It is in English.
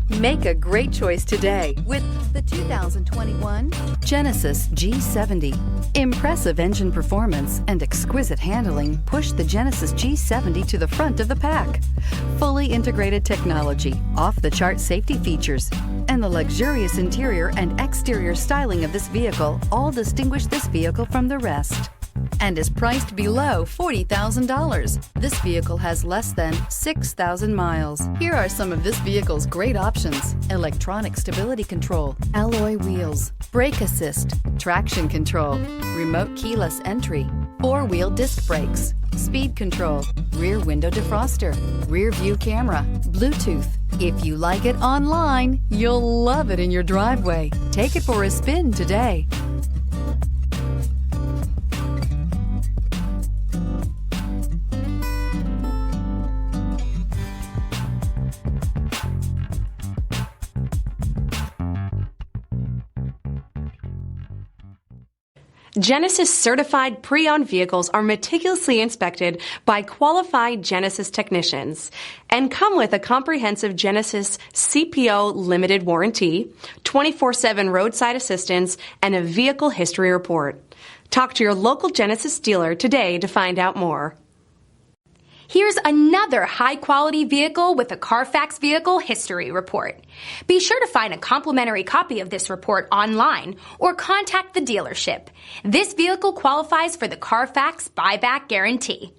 Make a great choice today with the 2021 Genesis G70. Impressive engine performance and exquisite handling push the Genesis G70 to the front of the pack. Fully integrated technology, off-the-chart safety features, and the luxurious interior and exterior styling of this vehicle all distinguish this vehicle from the rest, and is priced below $40,000. This vehicle has less than 6,000 miles. Here are some of this vehicle's great options: electronic stability control, alloy wheels, brake assist, traction control, remote keyless entry, four-wheel disc brakes, speed control, rear window defroster, rear view camera, Bluetooth. If you like it online, you'll love it in your driveway. Take it for a spin today. Genesis certified pre-owned vehicles are meticulously inspected by qualified Genesis technicians and come with a comprehensive Genesis CPO limited warranty, 24/7 roadside assistance, and a vehicle history report. Talk to your local Genesis dealer today to find out more. Here's another high-quality vehicle with a CARFAX vehicle history report. Be sure to find a complimentary copy of this report online or contact the dealership. This vehicle qualifies for the CARFAX buyback guarantee.